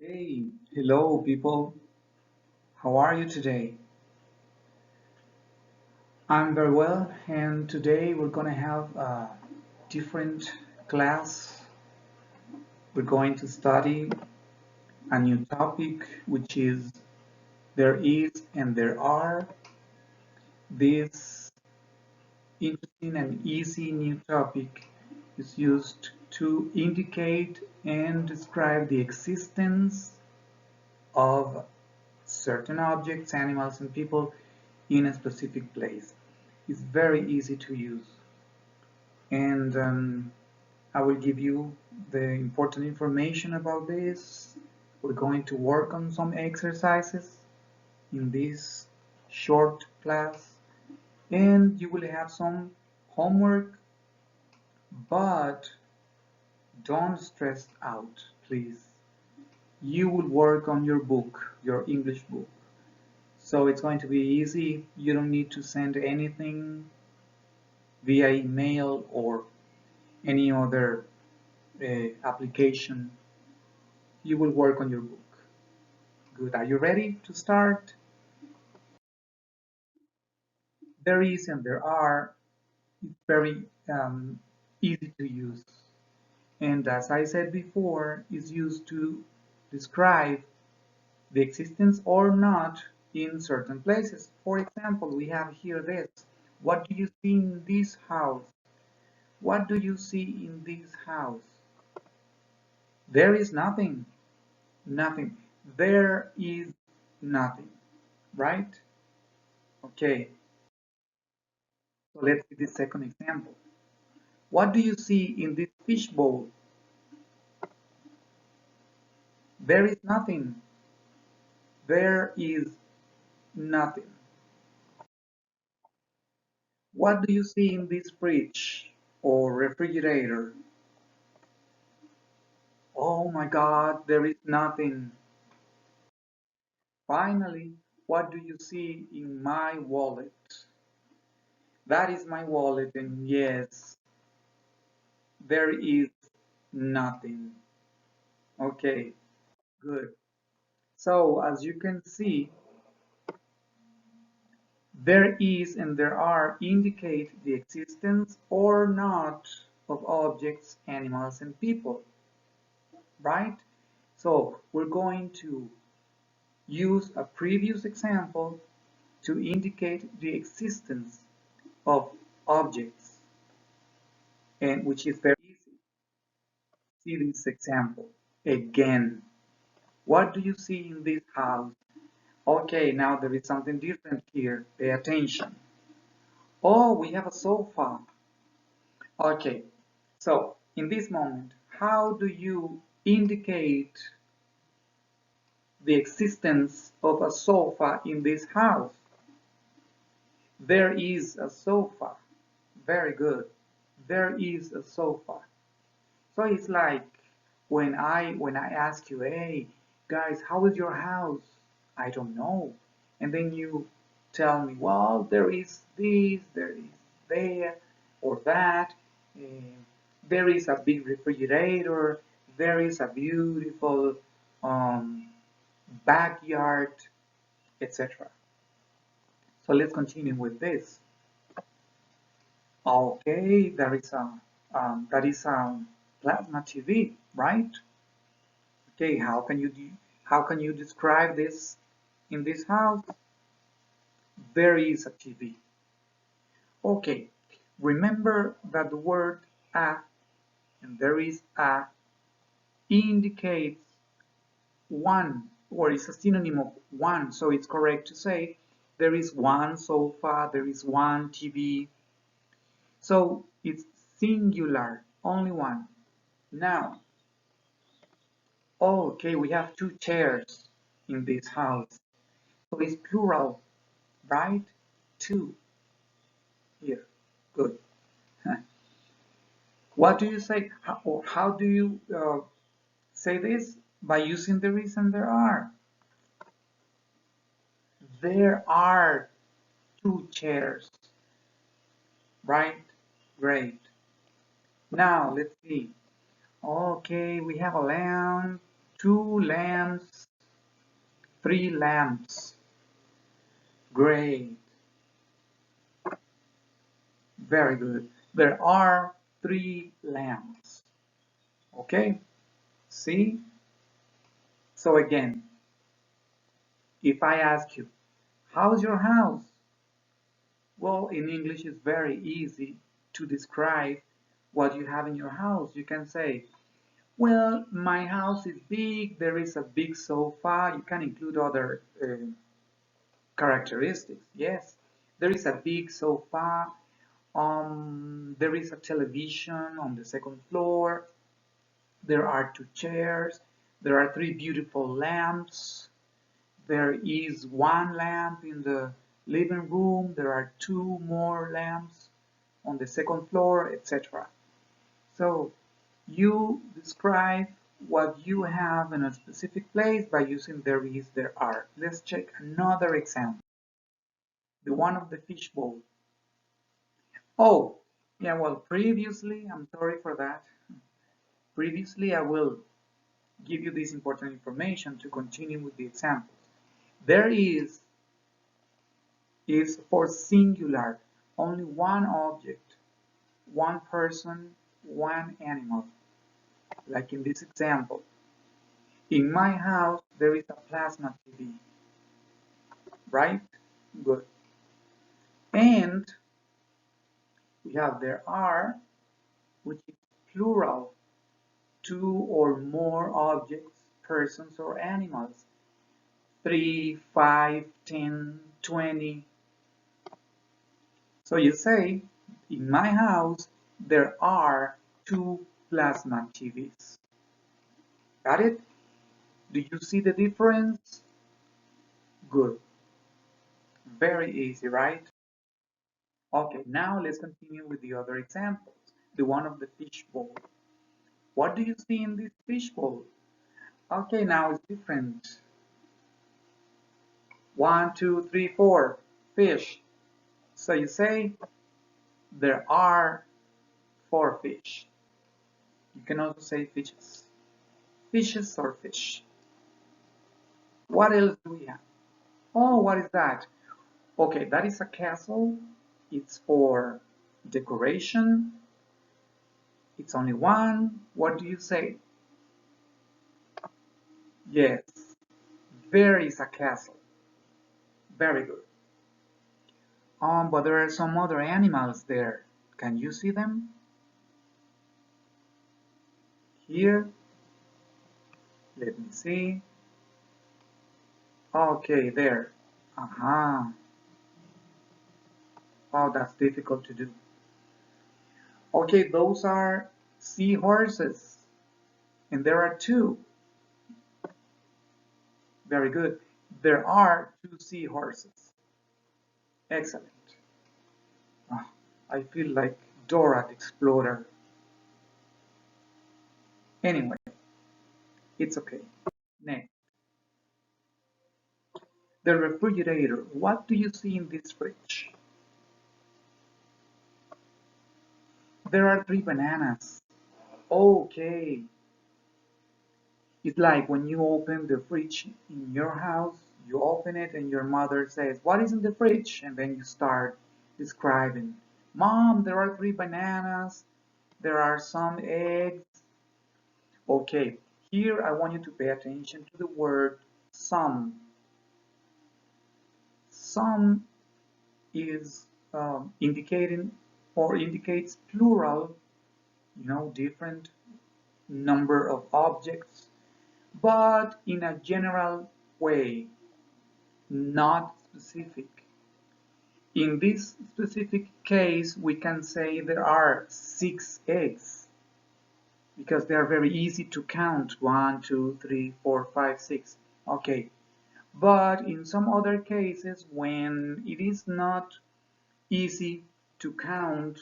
Hey, hello people. How are you today? I'm very well, and today we're going to have a different class. We're going to study a new topic, which is there is and there are. This interesting and easy new topic is used to indicate and describe the existence of certain objects, animals, and people in a specific place. It's very easy to use, and I will give you the important information about this. We're going to work on some exercises in this short class, and you will have some homework, but don't stress out, please. You will work on your book, your English book. So it's going to be easy. You don't need to send anything via email or any other application. You will work on your book. Good. Are you ready to start? There is and there are. It's very easy to use. And as I said before, is used to describe the existence or not in certain places. For example, we have here this. What do you see in this house? What do you see in this house? There is nothing. Nothing. There is nothing. Right? Okay. So let's see the second example. What do you see in this fish bowl? There is nothing. There is nothing. What do you see in this fridge or refrigerator? Oh my God, there is nothing. Finally, what do you see in my wallet? That is my wallet, and yes, there is nothing. Okay, good. So, as you can see, there is and there are indicate the existence or not of objects, animals, and people, right? So we're going to use a previous example to indicate the existence of objects, and which is very easy. See this example again. What do you see in this house? Okay, now there is something different here. Pay attention. Oh, we have a sofa. Okay, so in this moment, how do you indicate the existence of a sofa in this house? There is a sofa. Very good. There is a sofa. So it's like when I ask you, hey guys, how is your house? I don't know. And then you tell me, well, there is this, there is there, or that. Uh, there is a big refrigerator. There is a beautiful um, backyard, etc. So let's continue with this. Okay, that is a plasma TV, right? Okay, how can you describe this in this house? There is a TV. Okay, remember that the word a and there is a indicates one or is a synonym of one, so it's correct to say there is one sofa, there is one TV. So it's singular, only one. Now, okay, we have two chairs in this house. So it's plural, right? Two here. Good. What do you say? How do you say this? By using there is and there are. There are two chairs, right? Great. Now let's see. Okay, we have a lamp, 2 lamps, 3 lamps. Great. Very good. There are 3 lamps. Okay? See? So again, if I ask you, how's your house? Well, in English it's very easy to describe what you have in your house. You can say, well, my house is big, there is a big sofa. You can include other characteristics. Yes, there is a big sofa. There is a television on the second floor. There are 2 chairs. There are 3 beautiful lamps. There is 1 lamp in the living room. There are 2 more lamps on the second floor, etc. So you describe what you have in a specific place by using there is, there are. Let's check another example. The one of the fishbowl. Oh, yeah, well, previously, I'm sorry for that. Previously, I will give you this important information to continue with the examples. There is for singular, only one object, one person, one animal, like in this example. In my house, there is a plasma TV, right? Good. And we have there are, which is plural, 2 or more objects, persons or animals. 3, 5, 10, 20. So you say, in my house, there are 2 plasma TVs. Got it? Do you see the difference? Good. Very easy, right? Okay, now let's continue with the other examples. The one of the fishbowl. What do you see in this fishbowl? Okay, now it's different. 1, 2, 3, 4 fish. So you say there are 4 fish. You can also say fishes. Fishes or fish. What else do we have? Oh, what is that? Okay, that is a castle. It's for decoration. It's only one. What do you say? Yes, there is a castle. Very good. But there are some other animals there. Can you see them? Here. Let me see. Okay, there. Aha. Oh, that's difficult to do. Okay, those are seahorses. And there are 2. Very good. There are 2 seahorses. Excellent. Ah, I feel like Dora the Explorer. Anyway, it's okay. Next. The refrigerator. What do you see in this fridge? There are 3 bananas. Okay. It's like when you open the fridge in your house, you open it and your mother says, what is in the fridge? And then you start describing, Mom, there are 3 bananas, there are some eggs. Okay, here I want you to pay attention to the word some. Some is indicating or indicates plural, different number of objects, but in a general way, not specific. In this specific case, we can say there are 6 eggs because they are very easy to count. 1, 2, 3, 4, 5, 6. Okay. But in some other cases, when it is not easy to count,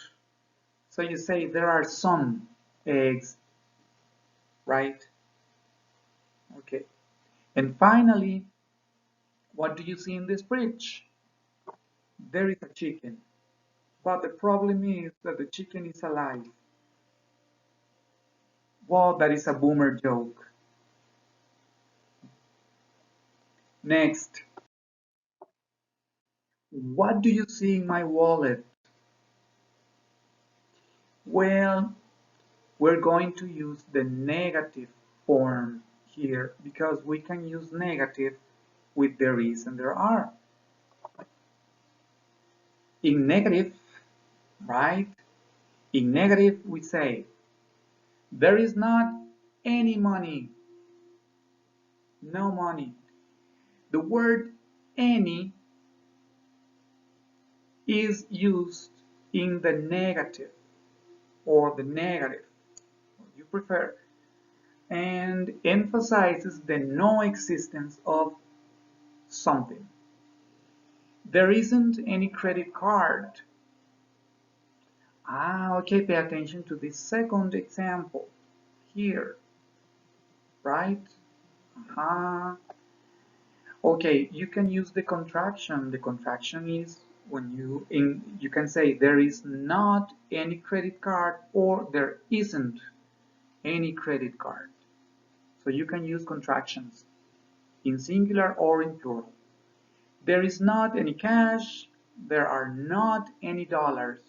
so you say there are some eggs, right? Okay. And finally, what do you see in this fridge? There is a chicken. But the problem is that the chicken is alive. Well, that is a boomer joke. Next, what do you see in my wallet? Well, we're going to use the negative form here because we can use negative with there is and there are. In negative, right? In negative, we say, there is not any money, no money. The word any is used in the negative or the negative, you prefer, and emphasizes the no existence of something. There isn't any credit card. Okay, pay attention to this second example here, right? Okay, you can use the contraction. The contraction is when you can say there is not any credit card or there isn't any credit card. So you can use contractions in singular or in plural. There is not any cash, there are not any dollars,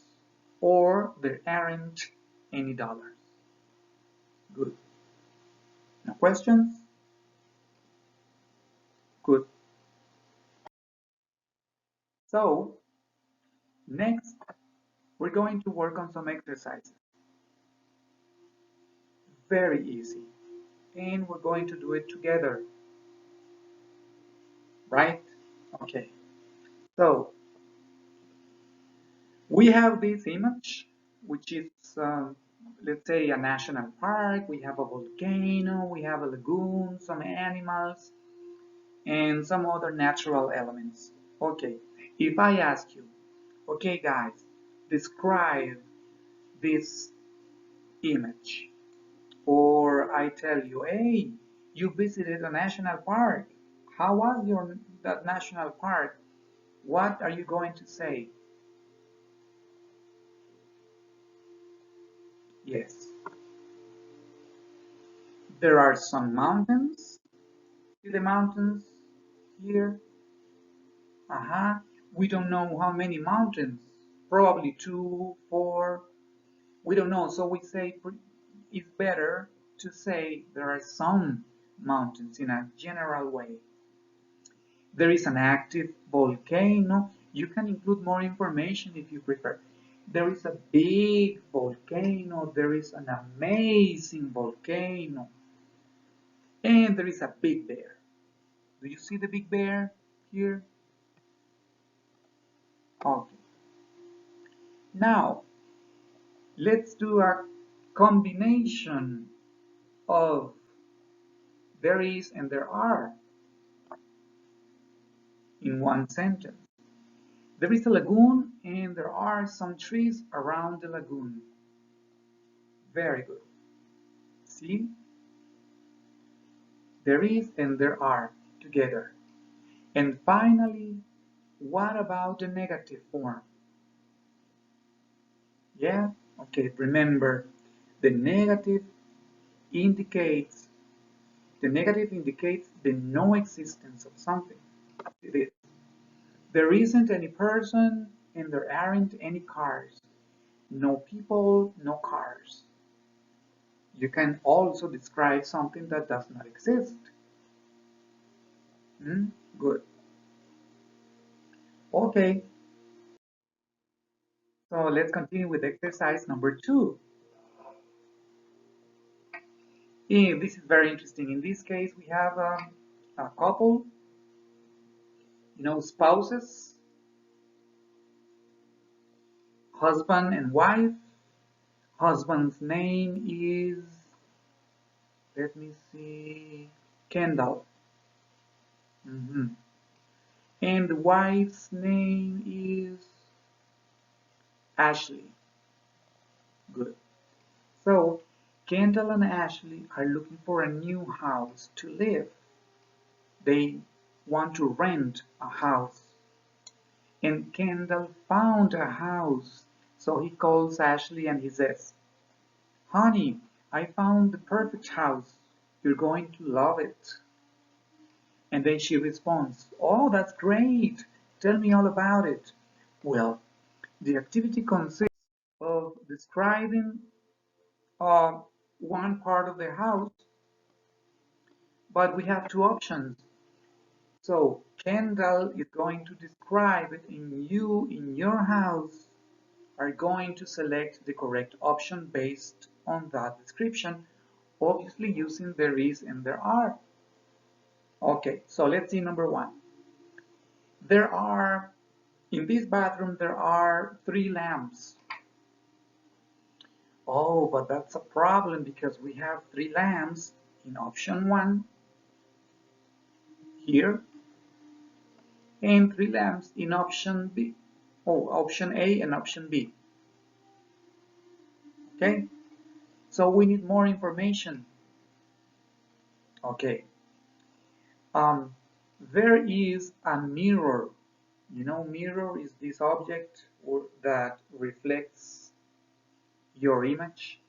or there aren't any dollars. Good. No questions? Good. So, next, we're going to work on some exercises. Very easy. And we're going to do it together. Right? Okay. So, we have this image, which is, let's say, a national park. We have a volcano, we have a lagoon, some animals, and some other natural elements. Okay, if I ask you, okay guys, describe this image, or I tell you, hey, you visited a national park. How was that national park? What are you going to say? Yes, there are some mountains. See the mountains here? We don't know how many mountains. Probably two, four. We don't know. So we say it's better to say there are some mountains in a general way. There is an active volcano. You can include more information if you prefer. There is a big volcano. There is an amazing volcano. And there is a big bear. Do you see the big bear here? Okay. Now, let's do a combination of there is and there are in one sentence. There is a lagoon and there are some trees around the lagoon. Very good. See? There is and there are together. And finally, what about the negative form? Yeah? Okay, remember, the negative indicates the no existence of something. It is. There isn't any person and there aren't any cars. No people, no cars. You can also describe something that does not exist. Good. Okay, so let's continue with exercise number 2. This is very interesting. In this case, we have a couple, spouses, husband and wife. Husband's name is, let me see, Kendall. And the wife's name is Ashley. Good. So, Kendall and Ashley are looking for a new house to live. They want to rent a house. And Kendall found a house. So he calls Ashley and he says, honey, I found the perfect house. You're going to love it. And then she responds, oh, that's great. Tell me all about it. Well, the activity consists of describing uh, one part of the house, but we have two options. So Kendall is going to describe it, and you in your house are going to select the correct option based on that description, obviously using there is and there are. Okay, so let's see number one. There are, in this bathroom, there are 3 lamps. Oh, but that's a problem because we have 3 lamps in option 1 here and 3 lamps in option B. Oh, option A and option B. Okay, so we need more information. Okay, um, there is a mirror. You know, mirror is this object that reflects your image.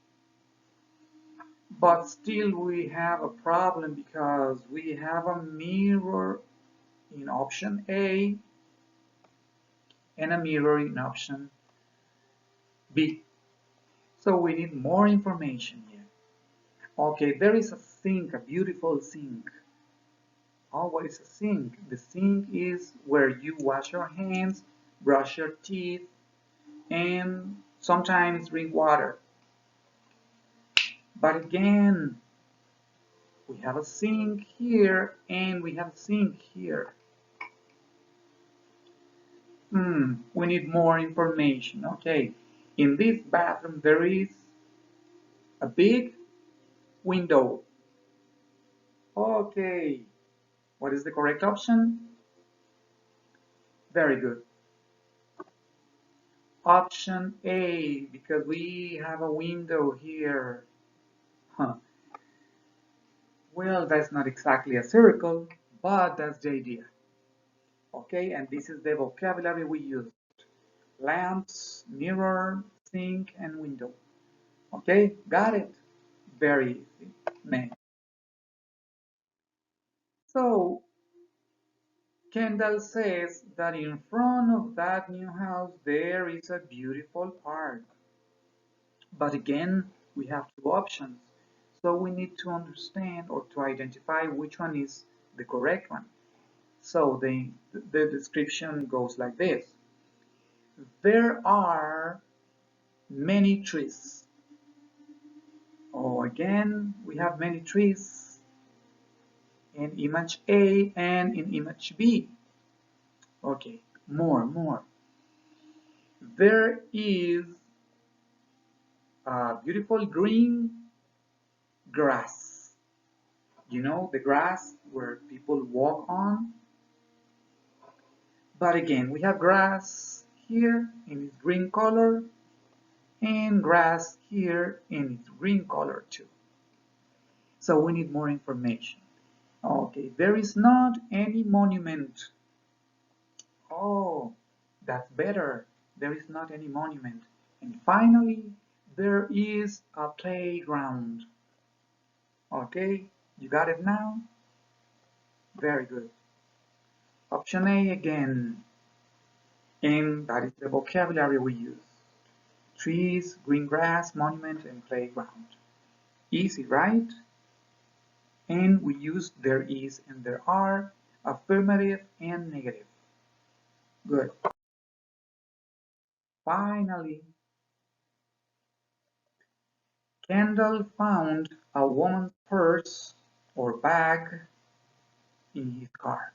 But still we have a problem because we have a mirror in option A and a mirror in option B. So we need more information here. Okay, there is a sink, a beautiful sink. Oh, what is a sink? The sink is where you wash your hands, brush your teeth, and sometimes drink water. But again, we have a sink here and we have a sink here. We need more information. Okay, in this bathroom there is a big window. Okay, what is the correct option? Very good. Option A, because we have a window here. Huh. Well, that's not exactly a circle, but that's the idea. Okay, and this is the vocabulary we use. Lamps, mirror, sink, and window. Okay, got it. Very easy. Next. So, Kendall says that in front of that new house there is a beautiful park. But again, we have two options. So we need to understand or to identify which one is the correct one. So the description goes like this. There are many trees. Oh, again, we have many trees in image A and in image B. Okay, more. There is a beautiful green grass. You know, the grass where people walk on. But again, we have grass here in its green color and grass here in its green color too. So we need more information. Okay, there is not any monument. Oh, that's better. There is not any monument. And finally, there is a playground. Okay, you got it now? Very good. Option A again. And that is the vocabulary we use. Trees, green grass, monument, and playground. Easy, right? And we use there is and there are, affirmative and negative. Good. Finally, Kendall found a woman's purse or bag in his car.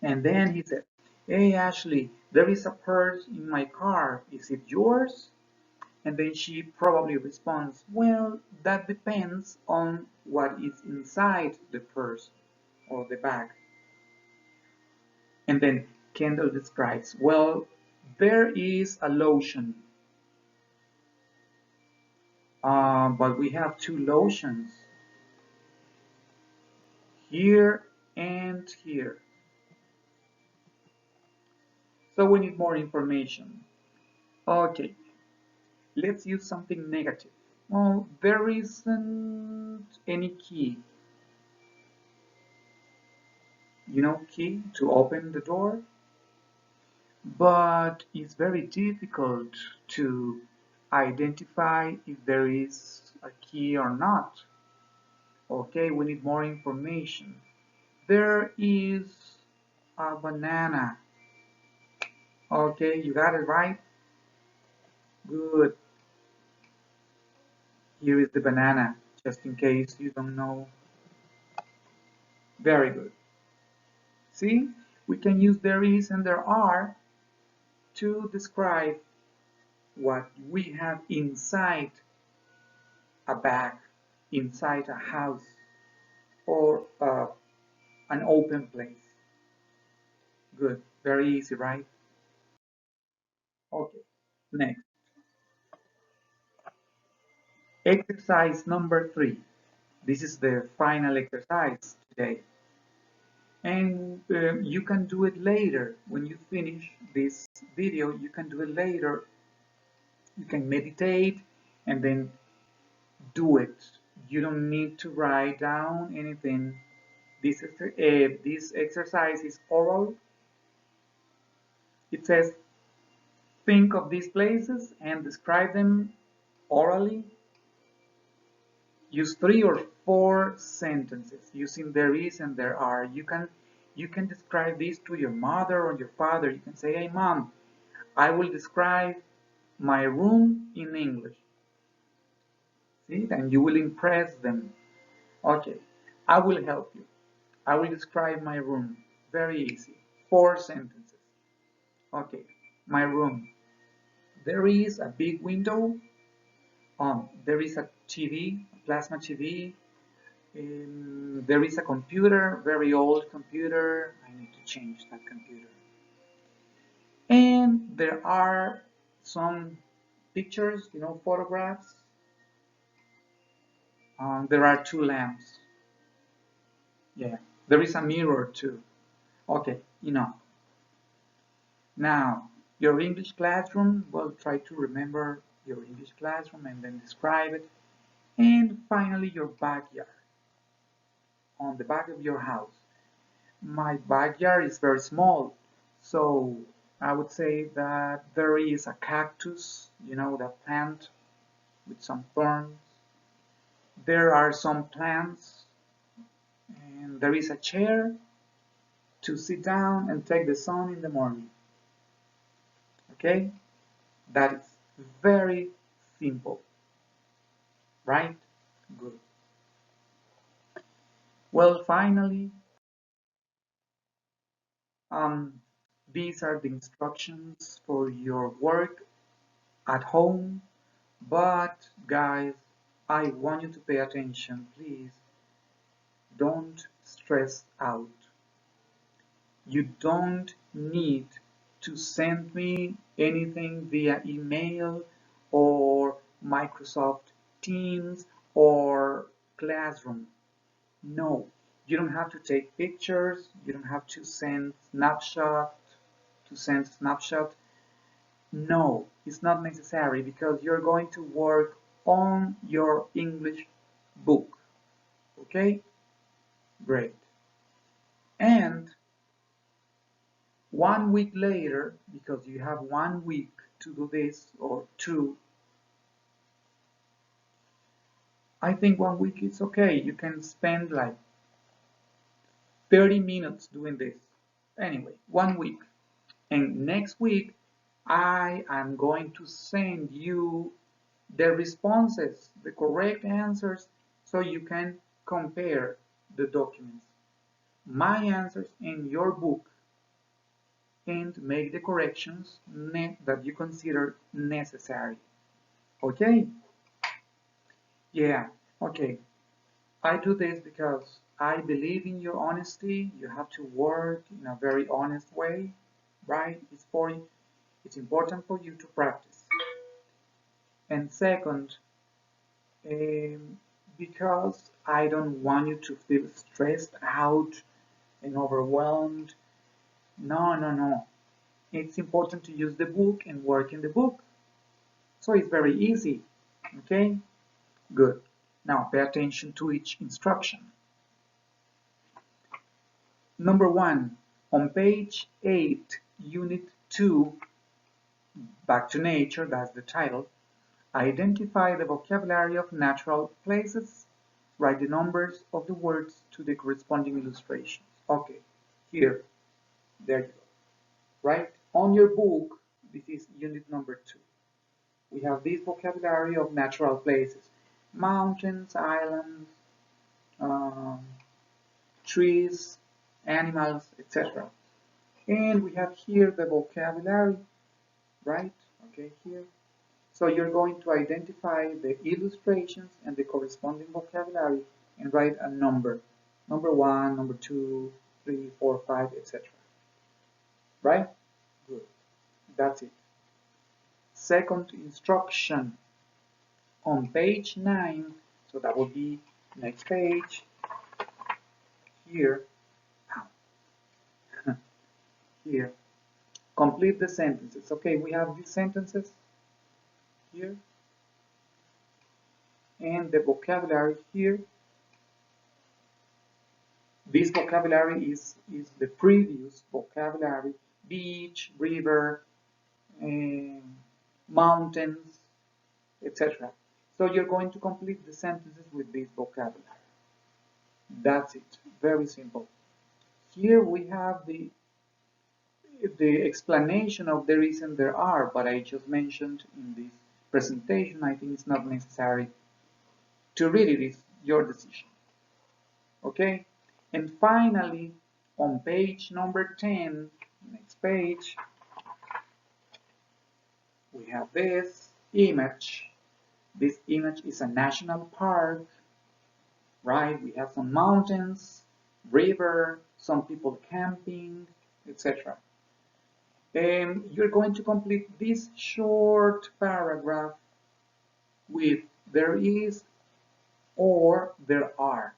And then he said, hey Ashley, there is a purse in my car. Is it yours? And then she probably responds, well, that depends on what is inside the purse or the bag. And then Kendall describes, well, there is a lotion, but we have two lotions, here and here. So we need more information. Okay, let's use something negative. Well, there isn't any key. key to open the door, but it's very difficult to identify if there is a key or not. Okay, we need more information. There is a banana. Okay, you got it right? Good. Here is the banana, just in case you don't know. Very good. See, we can use there is and there are to describe what we have inside a bag, inside a house, or an open place. Good. Very easy, right? Okay. Next. Exercise number 3. This is the final exercise today. And you can do it later. When you finish this video, you can do it later. You can meditate and then do it. You don't need to write down anything. This exercise is oral. It says think of these places and describe them orally. Use 3 or 4 sentences using there is and there are. You can describe this to your mother or your father. You can say, "Hey mom, I will describe my room in English." See, and you will impress them. Okay, I will help you. I will describe my room. Very easy. 4 sentences. Okay, my room. There is a big window. There is a TV, a plasma TV. There is a computer, very old computer. I need to change that computer. And there are some pictures, photographs. There are 2 lamps. Yeah, there is a mirror too. Okay, enough. Now, your English classroom, well, try to remember your English classroom and then describe it. And finally, your backyard, on the back of your house. My backyard is very small, so I would say that there is a cactus, that plant with some thorns. There are some plants, and there is a chair to sit down and take the sun in the morning. Okay? That is very simple, right? Good. Well, finally, um, these are the instructions for your work at home. But guys, I want you to pay attention, please. Don't stress out. You don't need to send me anything via email or Microsoft Teams or Classroom. No, you don't have to take pictures. You don't have to send snapshot. No, it's not necessary because you're going to work on your English book. Okay? Great. And 1 week later, because you have 1 week to do this or 2, I think 1 week is okay. You can spend like 30 minutes doing this. Anyway, 1 week. And next week, I am going to send you the responses, the correct answers, so you can compare the documents, my answers in your book, and make the corrections that you consider necessary. Okay? Yeah, okay. I do this because I believe in your honesty. You have to work in a very honest way, right? It's important for you to practice. And second, um, because I don't want you to feel stressed out and overwhelmed. No, no, no. It's important to use the book and work in the book. So it's very easy. Okay? Good. Now pay attention to each instruction. Number 1, on page 8, unit 2, back to nature, that's the title. Identify the vocabulary of natural places. Write the numbers of the words to the corresponding illustrations. Okay, here, there you go. Right? On your book, this is unit number 2. We have this vocabulary of natural places. Mountains, islands, um, trees, animals, etc. And we have here the vocabulary, right? Okay, here. So you're going to identify the illustrations and the corresponding vocabulary and write a number. Number 1, number 2, 3, 4, 5, etc. Right? Good. That's it. Second instruction on page 9, so that will be next page, here, here. Complete the sentences. Okay, we have these sentences here and the vocabulary here. This vocabulary is the previous vocabulary: beach, river, mountains, etc. So you're going to complete the sentences with this vocabulary. That's it. Very simple. Here we have the explanation of there is and there are, but I just mentioned in this presentation. I think it's not necessary to read it. It's your decision. Okay? And finally, on page number 10, next page, we have this image. This image is a national park, right? We have some mountains, river, some people camping, etc. And you're going to complete this short paragraph with there is or there are,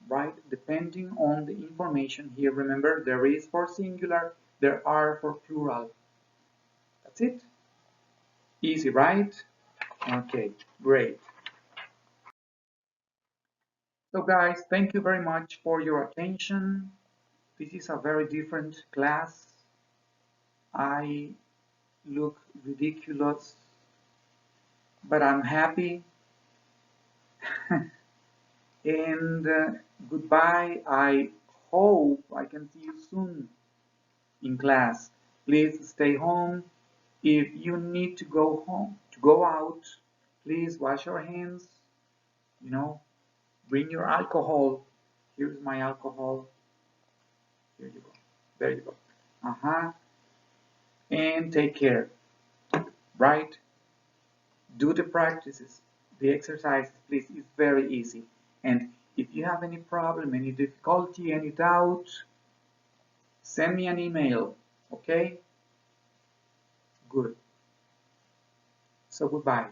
right? Depending on the information here. Remember, there is for singular, there are for plural. That's it. Easy, right? Okay, great. So guys, thank you very much for your attention. This is a very different class. I look ridiculous, but I'm happy. And goodbye. I hope I can see you soon in class. Please stay home. If you need to go home, to go out, please wash your hands. You know, bring your alcohol. Here's my alcohol. Here you go. There you go. And take care, right? Do the practices, the exercises, please. It's very easy. And if you have any problem, any difficulty, any doubt, send me an email, okay? Good. So goodbye.